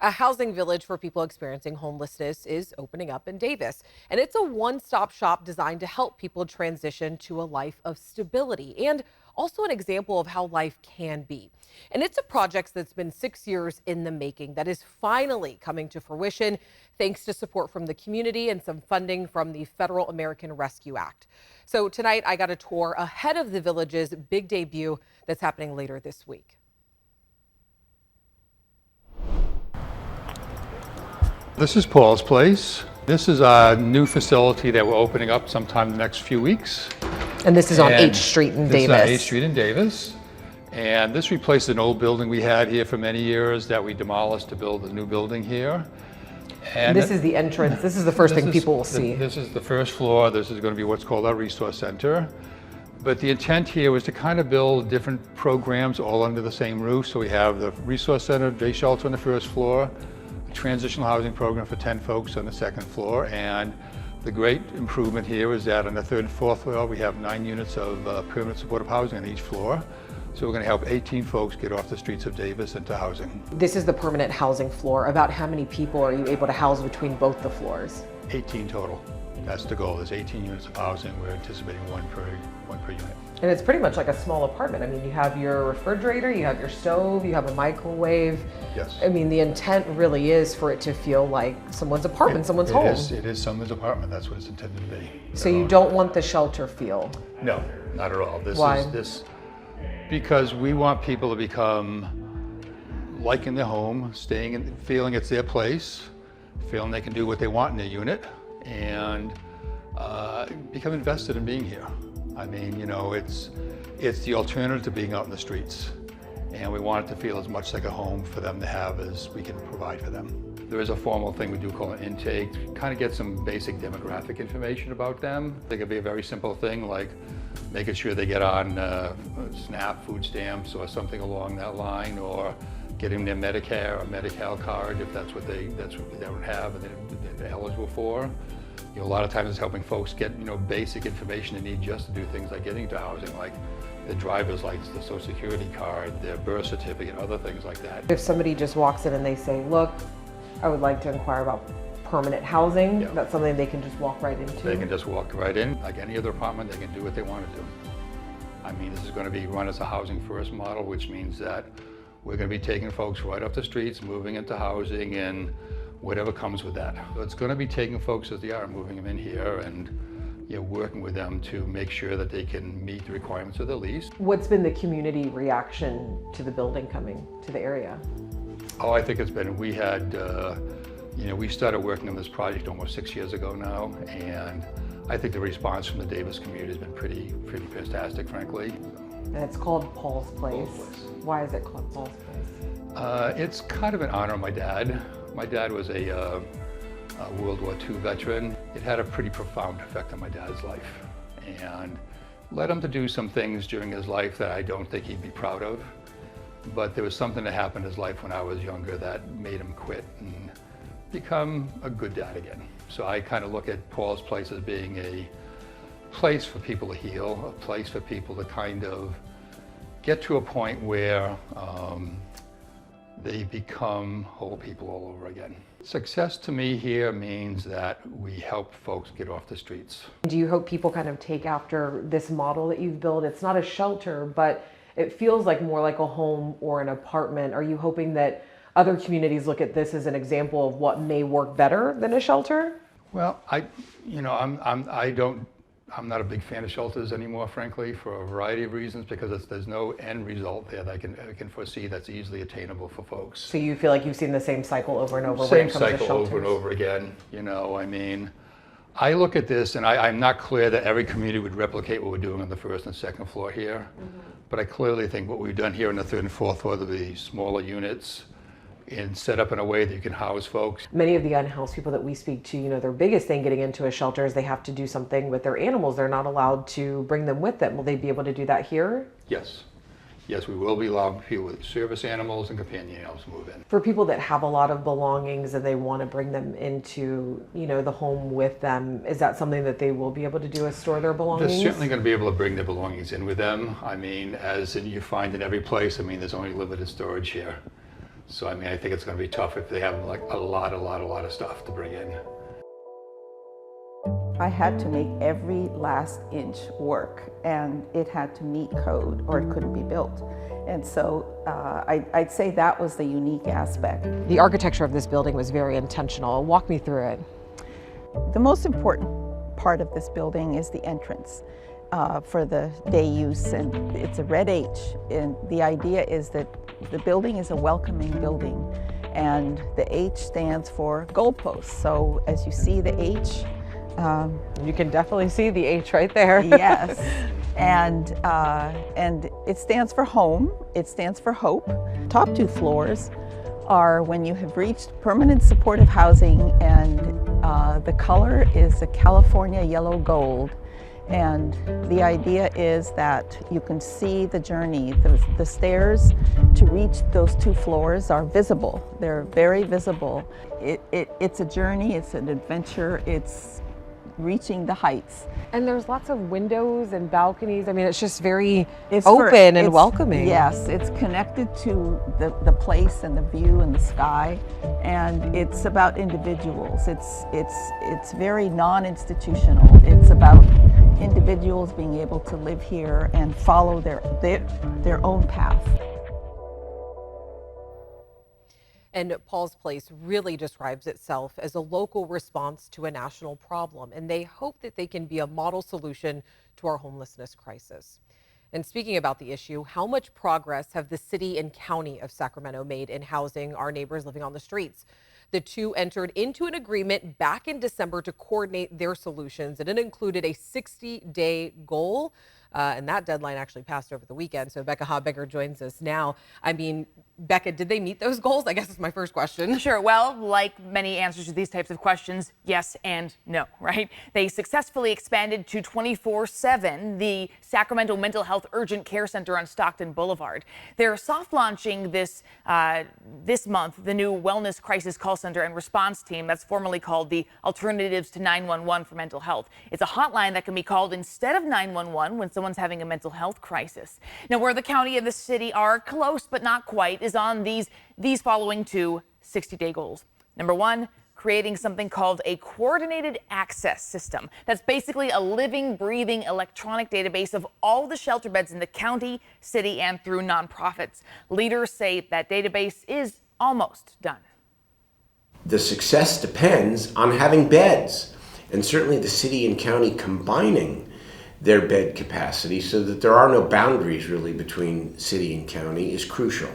A housing village for people experiencing homelessness is opening up in Davis, and it's a one-stop shop designed to help people transition to a life of stability and also an example of how life can be. And it's a project that's been 6 years in the making that is finally coming to fruition thanks to support from the community and some funding from the Federal American Rescue Act. So tonight I got a tour ahead of the village's big debut that's happening later this week. This is Paul's Place. This is a new facility that we're opening up sometime in the next few weeks. And this is on H Street in Davis. This is on H Street in Davis. And this replaces an old building we had here for many years that we demolished to build a new building here. And this is the entrance. This is the first thing people will see. This is the first floor. This is going to be what's called our resource center. But the intent here was to kind of build different programs all under the same roof. So we have the resource center, day shelter on the first floor, transitional housing program for 10 folks on the second floor. And the great improvement here is that on the third and fourth floor, we have 9 units of permanent supportive housing on each floor. So we're going to help 18 folks get off the streets of Davis into housing. This is the permanent housing floor. About how many people are you able to house between both the floors? 18 total. That's the goal. There's 18 units of housing. We're anticipating one per unit. And it's pretty much like a small apartment. I mean, you have your refrigerator, you have your stove, you have a microwave. Yes. I mean, the intent really is for it to feel like someone's apartment, someone's home. It is someone's apartment. That's what it's intended to be. So you don't want the shelter feel? No, not at all. Why? Because we want people to become liking their home, feeling it's their place, feeling they can do what they want in their unit, and become invested in being here. I mean, you know, it's the alternative to being out in the streets, and we want it to feel as much like a home for them to have as we can provide for them. There is a formal thing we do call an intake, kind of get some basic demographic information about them. It could be a very simple thing like making sure they get on SNAP food stamps or something along that line, or getting their Medicare or Medi-Cal card if that's what they don't have and they're eligible for. You know, a lot of times it's helping folks get, you know, basic information they need just to do things like getting into housing, like their driver's license, their social security card, their birth certificate, other things like that. If somebody just walks in and they say, look, I would like to inquire about permanent housing, that's something they can just walk right into? They can just walk right in. Like any other apartment, they can do what they want to do. I mean, this is going to be run as a housing first model, which means that we're going to be taking folks right off the streets, moving into housing, and whatever comes with that. So it's going to be taking folks as they are, moving them in here, and working with them to make sure that they can meet the requirements of the lease. What's been the community reaction to the building coming to the area? Oh, I think it's been, we had, we started working on this project almost 6 years ago now, and I think the response from the Davis community has been pretty fantastic, frankly. And it's called Paul's Place. Why is it called Paul's Place? It's kind of in honor of my dad. My dad was a World War II veteran. It had a pretty profound effect on my dad's life and led him to do some things during his life that I don't think he'd be proud of. But there was something that happened in his life when I was younger that made him quit and become a good dad again. So I kind of look at Paul's Place as being a place for people to heal, a place for people to kind of get to a point where they become whole people all over again. Success to me here means that we help folks get off the streets. Do you hope people kind of take after this model that you've built? It's not a shelter, but it feels like more like a home or an apartment. Are you hoping that other communities look at this as an example of what may work better than a shelter? Well, I'm not a big fan of shelters anymore, frankly, for a variety of reasons, because there's no end result there that I can foresee that's easily attainable for folks. So you feel like you've seen the same cycle over and over Same when it comes to cycle shelters? over and over again. You know, I mean, I look at this and I'm not clear that every community would replicate what we're doing on the first and second floor here. But I clearly think what we've done here on the third and fourth floor, the smaller units, and set up in a way that you can house folks. Many of the unhoused people that we speak to, their biggest thing getting into a shelter is they have to do something with their animals. They're not allowed to bring them with them. Will they be able to do that here? Yes. Yes, we will be allowing people with service animals and companion animals to move in. For people that have a lot of belongings and they want to bring them into, the home with them, is that something that they will be able to do, is store their belongings? They're certainly going to be able to bring their belongings in with them. I mean, as you find in every place, there's only limited storage here. So I mean, I think it's going to be tough if they have like a lot of stuff to bring in. I had to make every last inch work, and it had to meet code or it couldn't be built. And so I'd say that was the unique aspect. The architecture of this building was very intentional. Walk me through it. The most important part of this building is the entrance for the day use, and it's a red H. And the idea is that the building is a welcoming building, and the H stands for goalposts. So as you see the H, you can definitely see the H right there. yes, and it stands for home. It stands for hope. Top two floors are when you have reached permanent supportive housing, and the color is a California yellow gold. And the idea is that you can see the journey. The stairs to reach those two floors are visible. They're very visible. It's a journey, it's an adventure, it's reaching the heights. And there's lots of windows and balconies. I mean, it's just very open and welcoming. Yes, it's connected to the place and the view and the sky, and it's about individuals. It's very non-institutional. It's about individuals being able to live here and follow their own path. And Paul's Place really describes itself as a local response to a national problem, and they hope that they can be a model solution to our homelessness crisis. And speaking about the issue, how much progress have the city and county of Sacramento made in housing our neighbors living on the streets? The two entered into an agreement back in December to coordinate their solutions, and it included a 60-day goal. And that deadline actually passed over the weekend. So Becca Habegger joins us now. I mean, Becca, did they meet those goals? I guess is my first question. Sure. Well, like many answers to these types of questions, yes and no, right? They successfully expanded to 24/7 the Sacramento Mental Health Urgent Care Center on Stockton Boulevard. They're soft launching this month the new Wellness Crisis Call Center and Response Team that's formally called the Alternatives to 911 for Mental Health. It's a hotline that can be called instead of 911 when someone's having a mental health crisis. Now, where the county and the city are close but not quite is on these following two 60-day goals. Number one, creating something called a coordinated access system. That's basically a living, breathing electronic database of all the shelter beds in the county, city, and through nonprofits. Leaders say that database is almost done. The success depends on having beds, and certainly the city and county combining their bed capacity so that there are no boundaries really between city and county is crucial.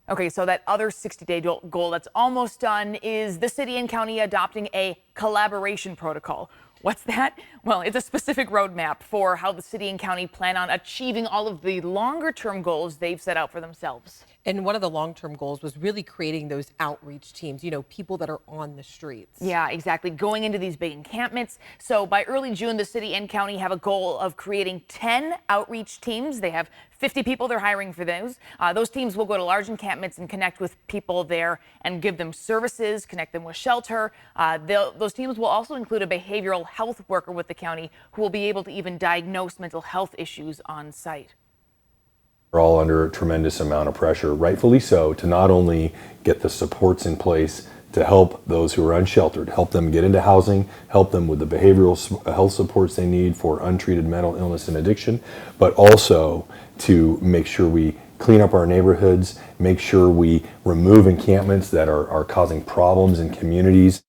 Okay, so that other 60-day goal that's almost done is the city and county adopting a collaboration protocol. What's that? Well, it's a specific roadmap for how the city and county plan on achieving all of the longer-term goals they've set out for themselves. And one of the long-term goals was really creating those outreach teams, you know, people that are on the streets. Yeah, exactly. Going into these big encampments. So by early June, the city and county have a goal of creating 10 outreach teams. They have 50 people they're hiring for those. Those teams will go to large encampments and connect with people there and give them services, connect them with shelter. Those teams will also include a behavioral health worker with the county who will be able to even diagnose mental health issues on site. We're all under a tremendous amount of pressure, rightfully so, to not only get the supports in place to help those who are unsheltered, help them get into housing, help them with the behavioral health supports they need for untreated mental illness and addiction, but also to make sure we clean up our neighborhoods, make sure we remove encampments that are causing problems in communities.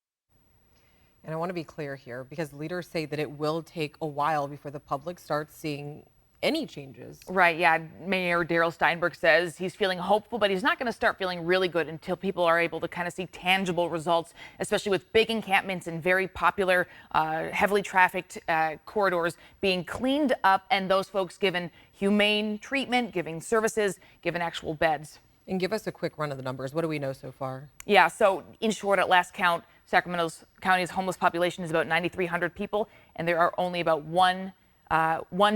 And I want to be clear here because leaders say that it will take a while before the public starts seeing any changes. Right, yeah. Mayor Darrell Steinberg says he's feeling hopeful, but he's not going to start feeling really good until people are able to kind of see tangible results, especially with big encampments and very popular, heavily trafficked corridors being cleaned up and those folks given humane treatment, giving services, given actual beds. And give us a quick run of the numbers. What do we know so far? Yeah, so in short, at last count, Sacramento County's homeless population is about 9,300 people, and there are only about one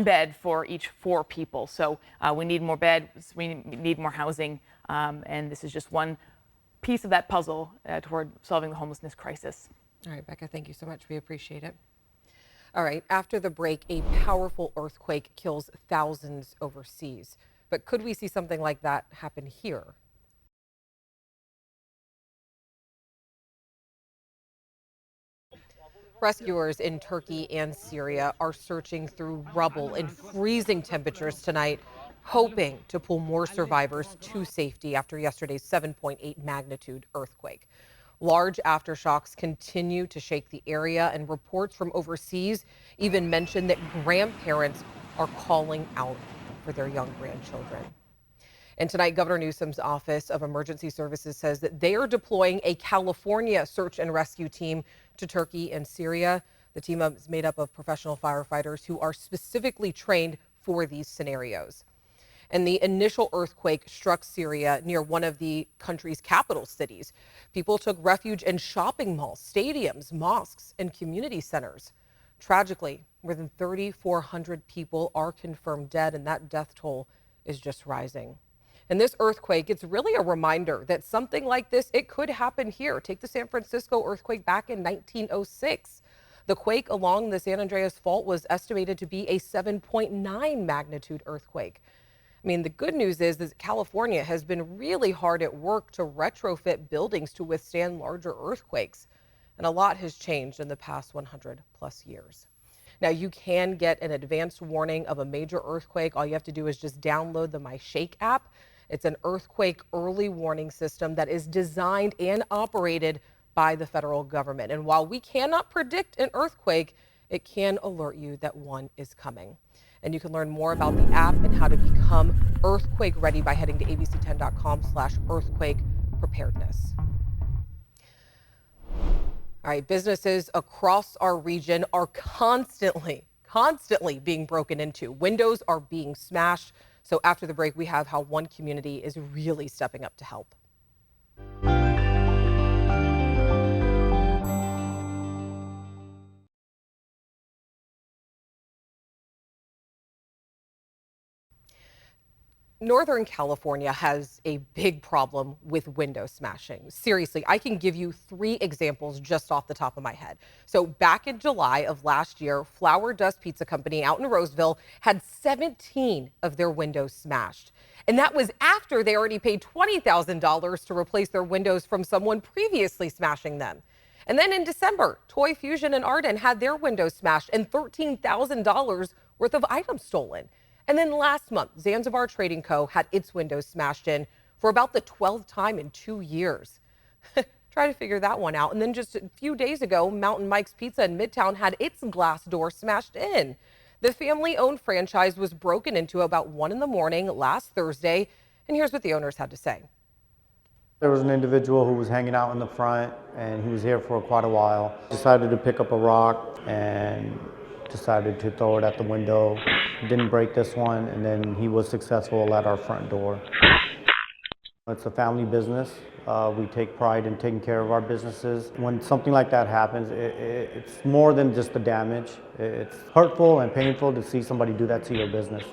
bed for each 4 people. So we need more beds, we need more housing, and this is just one piece of that puzzle toward solving the homelessness crisis. All right, Becca, thank you so much. We appreciate it. All right, after the break, a powerful earthquake kills thousands overseas. But could we see something like that happen here? Rescuers in Turkey and Syria are searching through rubble in freezing temperatures tonight, hoping to pull more survivors to safety after yesterday's 7.8 magnitude earthquake. Large aftershocks continue to shake the area, and reports from overseas even mention that grandparents are calling out for their young grandchildren. And tonight, Governor Newsom's Office of Emergency Services says that they are deploying a California search and rescue team to Turkey and Syria. The team is made up of professional firefighters who are specifically trained for these scenarios. And the initial earthquake struck Syria near one of the country's capital cities. People took refuge in shopping malls, stadiums, mosques, and community centers. Tragically, more than 3,400 people are confirmed dead, and that death toll is just rising. And this earthquake, it's really a reminder that something like this, it could happen here. Take the San Francisco earthquake back in 1906. The quake along the San Andreas Fault was estimated to be a 7.9 magnitude earthquake. I mean, the good news is that California has been really hard at work to retrofit buildings to withstand larger earthquakes. And a lot has changed in the past 100 plus years. Now, you can get an advanced warning of a major earthquake. All you have to do is just download the MyShake app. It's an earthquake early warning system that is designed and operated by the federal government. And while we cannot predict an earthquake, it can alert you that one is coming. And you can learn more about the app and how to become earthquake ready by heading to abc10.com/earthquake preparedness. All right, businesses across our region are constantly being broken into. Windows are being smashed. So after the break, we have how one community is really stepping up to help. Northern California has a big problem with window smashing. Seriously, I can give you 3 examples just off the top of my head. So back in July of last year, Flower Dust Pizza Company out in Roseville had 17 of their windows smashed. And that was after they already paid $20,000 to replace their windows from someone previously smashing them. And then in December, Toy Fusion and Arden had their windows smashed and $13,000 worth of items stolen. And then last month, Zanzibar Trading Co. had its windows smashed in for about the 12th time in 2 years. Try to figure that one out. And then just a few days ago, Mountain Mike's Pizza in Midtown had its glass door smashed in. The family-owned franchise was broken into about 1 in the morning last Thursday. And here's what the owners had to say. There was an individual who was hanging out in the front, and he was here for quite a while. Decided to pick up a rock and decided to throw it at the window. Didn't break this one, and then he was successful at our front door. It's a family business. We take pride in taking care of our businesses. When something like that happens, it's more than just the damage. It's hurtful and painful to see somebody do that to your business.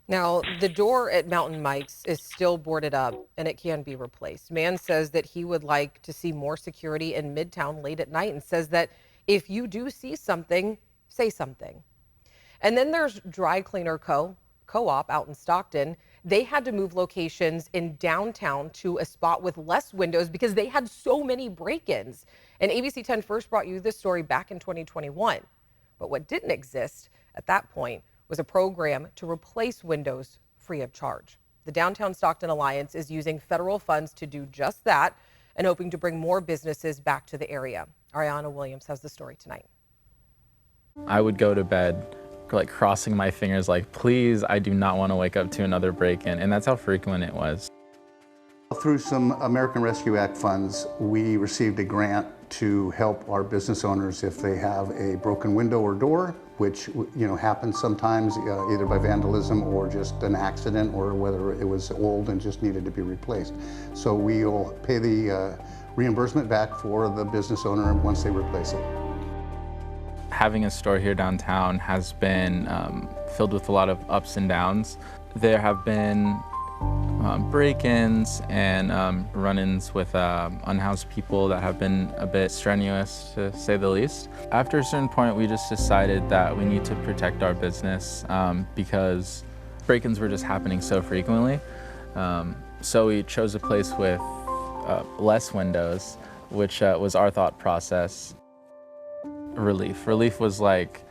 Now, the door at Mountain Mike's is still boarded up and it can be replaced. Man says that he would like to see more security in Midtown late at night and says that if you do see something, say something. And then there's Dry Cleaner Co-op out in Stockton. They had to move locations in downtown to a spot with less windows because they had so many break-ins. And ABC 10 first brought you this story back in 2021. But what didn't exist at that point was a program to replace windows free of charge. The Downtown Stockton Alliance is using federal funds to do just that and hoping to bring more businesses back to the area. Ariana Williams has the story tonight. I would go to bed like crossing my fingers like, please, I do not want to wake up to another break-in. And that's how frequent it was. Through some American Rescue Act funds, we received a grant to help our business owners if they have a broken window or door, which happens sometimes either by vandalism or just an accident, or whether it was old and just needed to be replaced. So we'll pay the reimbursement back for the business owner once they replace it. Having a store here downtown has been filled with a lot of ups and downs. There have been break-ins and run-ins with unhoused people that have been a bit strenuous, to say the least. After a certain point, we just decided that we need to protect our business because break-ins were just happening so frequently. So we chose a place with less windows, which was our thought process. relief. Relief was like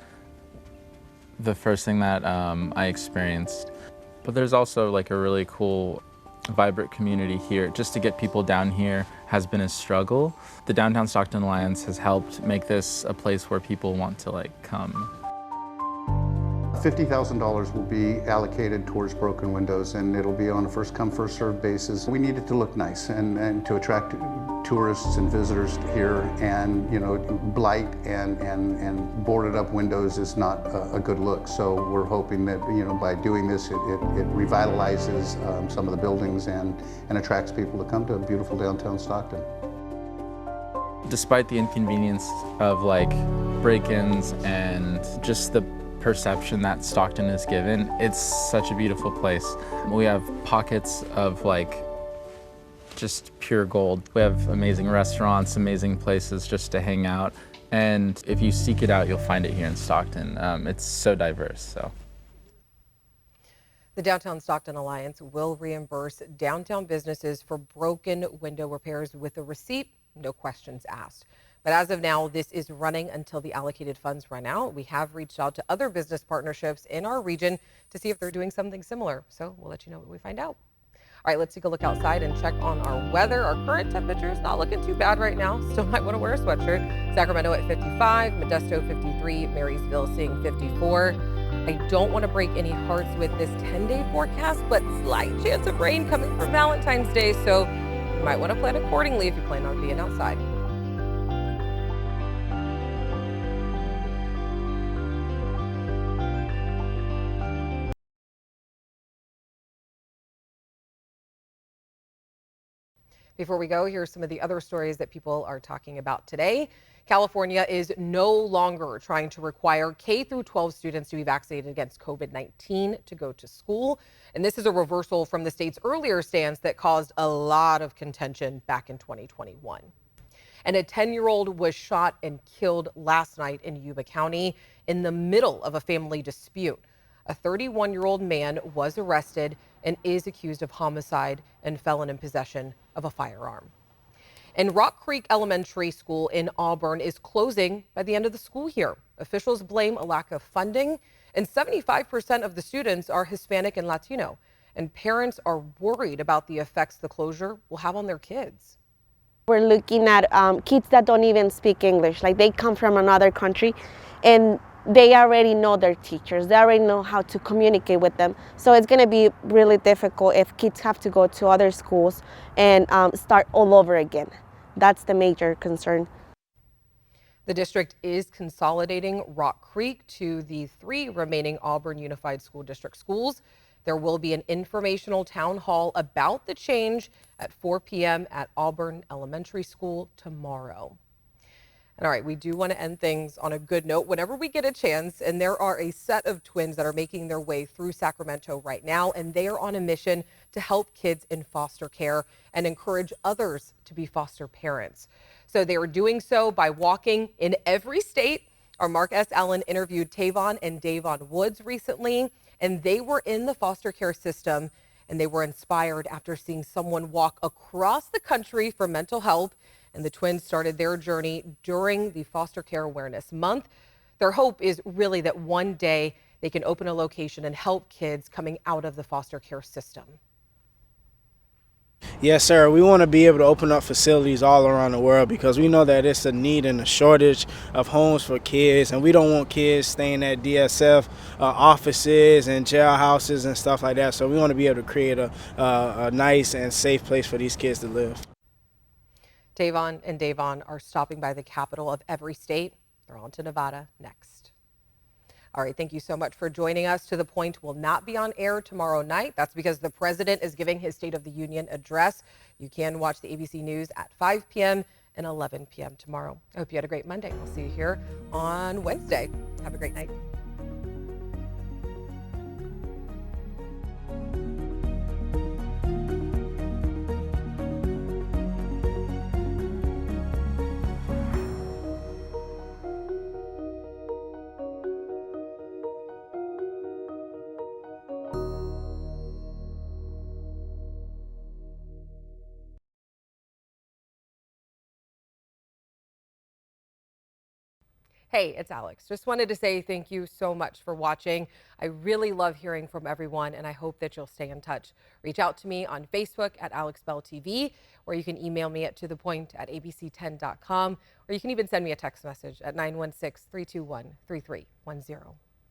the first thing that I experienced. But there's also like a really cool, vibrant community here. Just to get people down here has been a struggle. The Downtown Stockton Alliance has helped make this a place where people want to like come. $50,000 will be allocated towards broken windows, and it'll be on a first come, first served basis. We need it to look nice and to attract tourists and visitors here, and blight and boarded up windows is not a good look. So we're hoping that by doing this it revitalizes some of the buildings and attracts people to come to beautiful downtown Stockton. Despite the inconvenience of like break-ins and just the perception that Stockton is given, it's such a beautiful place. We have pockets of like just pure gold. We have amazing restaurants, amazing places just to hang out, and if you seek it out, you'll find it here in Stockton. It's so diverse. So the Downtown Stockton Alliance will reimburse downtown businesses for broken window repairs with a receipt, no questions asked. But as of now, this is running until the allocated funds run out. We have reached out to other business partnerships in our region to see if they're doing something similar. So we'll let you know what we find out. All right, let's take a look outside and check on our weather. Our current temperature is not looking too bad right now. Still might want to wear a sweatshirt. Sacramento at 55, Modesto 53, Marysville seeing 54. I don't want to break any hearts with this 10-day forecast, but slight chance of rain coming for Valentine's Day. So you might want to plan accordingly if you plan on being outside. Before we go, here's some of the other stories that people are talking about today. California is no longer trying to require K through 12 students to be vaccinated against COVID-19 to go to school. And this is a reversal from the state's earlier stance that caused a lot of contention back in 2021. And a 10-year-old was shot and killed last night in Yuba County in the middle of a family dispute. A 31-year-old man was arrested and is accused of homicide and felon in possession of a firearm. And Rock Creek Elementary School in Auburn is closing by the end of the school year. Officials blame a lack of funding, and 75% of the students are Hispanic and Latino. And parents are worried about the effects the closure will have on their kids. We're looking at kids that don't even speak English, like they come from another country and they already know their teachers, they already know how to communicate with them. So it's going to be really difficult if kids have to go to other schools and start all over again. That's the major concern. The district is consolidating Rock Creek to the 3 remaining Auburn Unified School District schools. There will be an informational town hall about the change at 4 p.m. at Auburn Elementary School tomorrow. And all right, we do want to end things on a good note whenever we get a chance. And there are a set of twins that are making their way through Sacramento right now, and they are on a mission to help kids in foster care and encourage others to be foster parents. So they are doing so by walking in every state. Our Mark S. Allen interviewed Tavon and Davon Woods recently, and they were in the foster care system, and they were inspired after seeing someone walk across the country for mental health. And the twins started their journey during the Foster Care Awareness Month. Their hope is really that one day they can open a location and help kids coming out of the foster care system. Yes, sir. We want to be able to open up facilities all around the world because we know that it's a need and a shortage of homes for kids, and we don't want kids staying at DSF offices and jailhouses and stuff like that. So we want to be able to create a nice and safe place for these kids to live. Tavon and Davon are stopping by the capital of every state. They're on to Nevada next. All right, thank you so much for joining us. To the Point will not be on air tomorrow night. That's because the president is giving his State of the Union address. You can watch the ABC News at 5 p.m. and 11 p.m. tomorrow. I hope you had a great Monday. We'll see you here on Wednesday. Have a great night. Hey, it's Alex. Just wanted to say thank you so much for watching. I really love hearing from everyone, and I hope that you'll stay in touch. Reach out to me on Facebook at AlexBellTV, or you can email me at tothepoint@abc10.com, or you can even send me a text message at 916-321-3310.